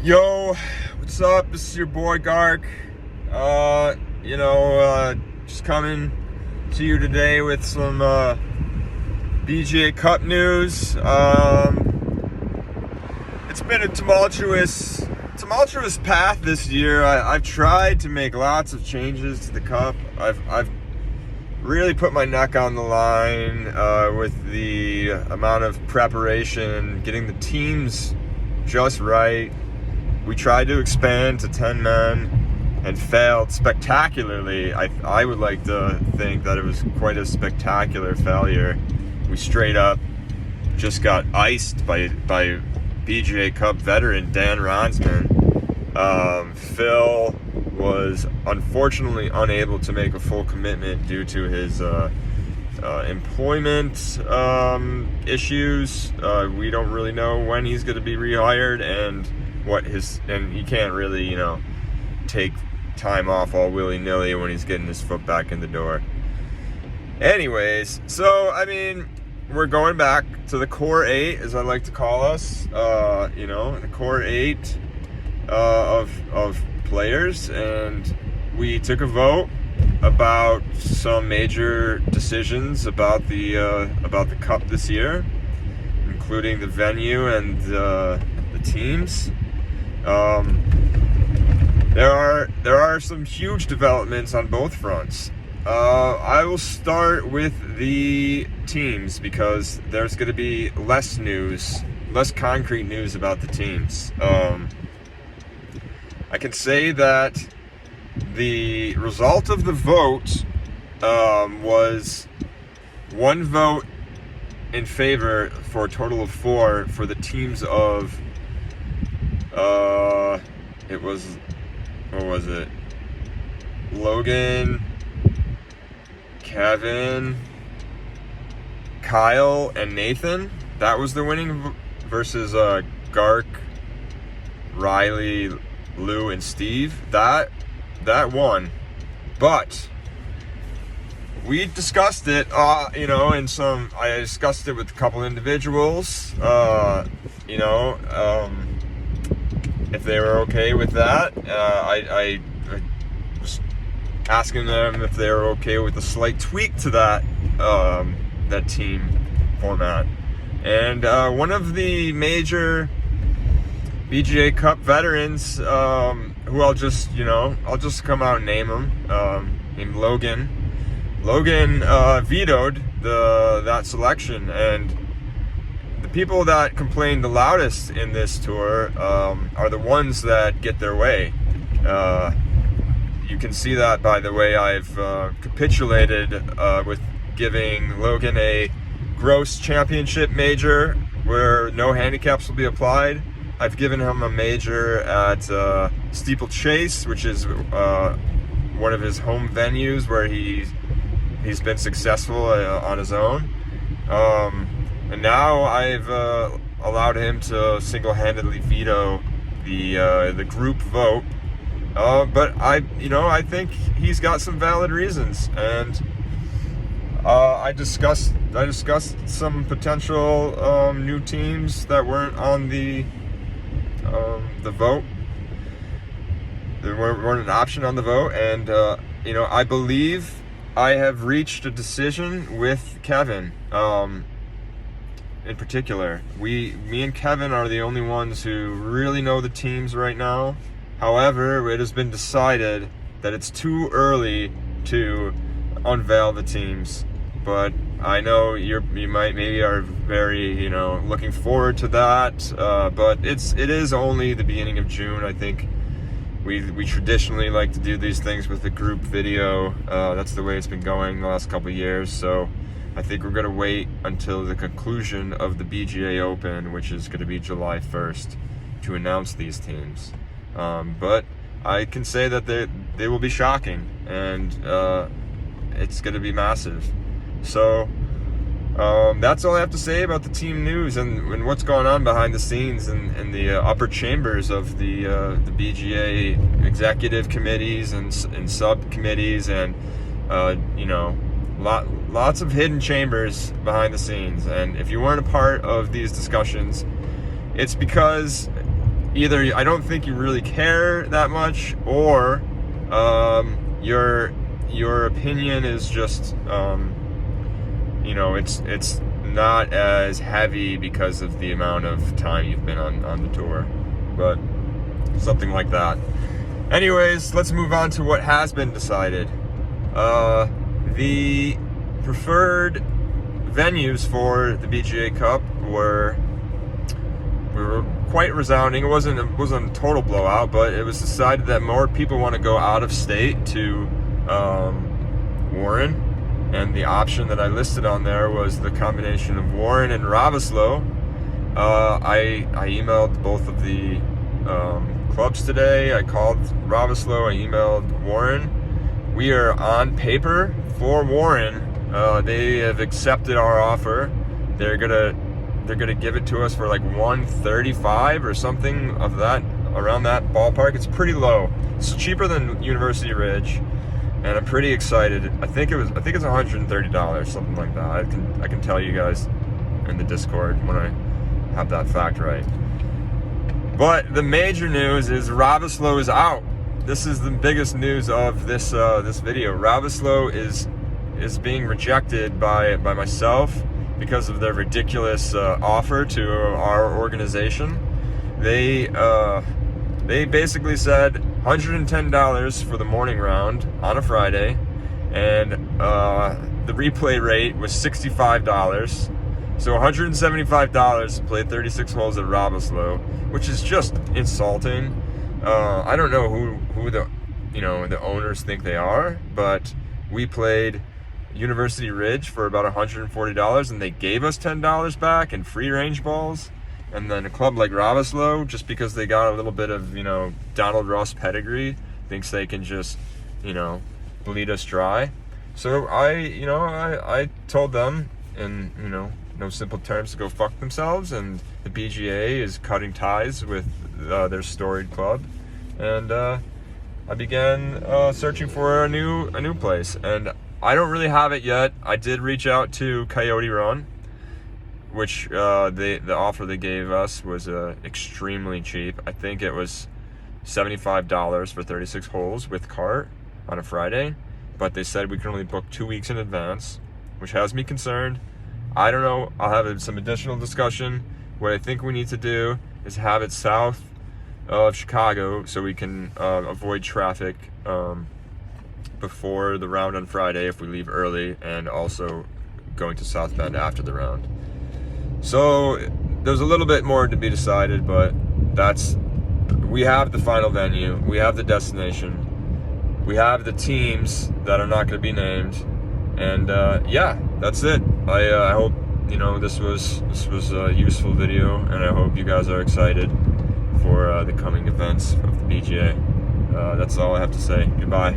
Yo, what's up? This is your boy Gark. Just coming to you today with some BGA CUP news. It's been a tumultuous path this year. I've tried to make lots of changes to the Cup. I've really put my neck on the line with the amount of preparation, getting the teams just right. We tried to expand to 10 men and failed spectacularly. I would like to think that it was quite a spectacular failure. We straight up just got iced by BGA CUP veteran Dan Ronsman. Phil was unfortunately unable to make a full commitment due to his employment issues. We don't really know when he's going to be rehired and he can't really, take time off all willy-nilly when he's getting his foot back in the door. Anyways, so, we're going back to the core 8, as I like to call us, the core 8 of players, and we took a vote about some major decisions about the Cup this year, including the venue and the teams. There are some huge developments on both fronts. I will start with the teams because there's going to be less concrete news about the teams. I can say that the result of the vote was one vote in favor for a total of 4 for the teams of Logan, Kevin, Kyle, and Nathan. That was the winning versus Gark, Riley, Lou, and Steve. That won. But we discussed it, I discussed it with a couple individuals, if they were okay with that. I was asking them if they were okay with a slight tweak to that team format. And one of the major BGA CUP veterans, who I'll just come out and name him, named Logan. Logan vetoed that selection, and the people that complain the loudest in this tour are the ones that get their way. You can see that by the way I've capitulated with giving Logan a gross championship major where no handicaps will be applied. I've given him a major at Steeplechase, which is one of his home venues where he's been successful on his own. And now I've allowed him to single-handedly veto the group vote. But I think he's got some valid reasons, and I discussed some potential new teams that weren't on the vote. They weren't an option on the vote, and I believe I have reached a decision with Kevin. In particular, me and Kevin are the only ones who really know the teams right now. However, it has been decided that it's too early to unveil the teams. But I know you maybe are very looking forward to that. But it is only the beginning of June. I think we traditionally like to do these things with a group video. That's the way it's been going the last couple of years. So I think we're going to wait until the conclusion of the BGA Open, which is going to be July 1st, to announce these teams. But I can say that they will be shocking, and it's going to be massive. So that's all I have to say about the team news and what's going on behind the scenes in the upper chambers of the BGA executive committees and subcommittees, and lots of hidden chambers behind the scenes. And if you weren't a part of these discussions, it's because either I don't think you really care that much, or your opinion is just it's not as heavy because of the amount of time you've been on the tour, but something like that. Anyways, let's move on to what has been decided. The preferred venues for the BGA Cup were quite resounding. It wasn't a total blowout, but it was decided that more people want to go out of state to Warren, and the option that I listed on there was the combination of Warren and Ravenslow. I emailed both of the clubs today. I called Ravenslow, I emailed Warren. We are on paper for Warren. They have accepted our offer. They're gonna give it to us for like $135 or something of that, around that ballpark. It's pretty low. It's cheaper than University Ridge, and I'm pretty excited. I think it's $130, something like that. I can tell you guys in the Discord when I have that fact right. But the major news is Ravenslow is out. This is the biggest news of this video. Ravenslow is being rejected by myself because of their ridiculous offer to our organization. They basically said $110 for the morning round on a Friday, and the replay rate was $65. So $175 to play 36 holes at Ravenslow, which is just insulting. I don't know who the owners think they are, but we played University Ridge for about $140, and they gave us $10 back in free range balls. And then a club like Ravenslow, just because they got a little bit of Donald Ross pedigree, thinks they can just bleed us dry. So I told them in no simple terms to go fuck themselves, and the BGA is cutting ties with their storied club, and I began searching for a new place, and I don't really have it yet. I did reach out to Coyote Run, which the offer they gave us was extremely cheap. I think it was $75 for 36 holes with cart on a Friday, but they said we can only book 2 weeks in advance, which has me concerned. I don't know. I'll have some additional discussion. What I think we need to do is have it south of Chicago so we can avoid traffic before the round on Friday if we leave early, and also going to South Bend after the round. So there's a little bit more to be decided, but we have the final venue, we have the destination, we have the teams that are not going to be named, and yeah, that's it. I hope this was a useful video, and I hope you guys are excited for the coming events of the BGA. That's all I have to say. Goodbye.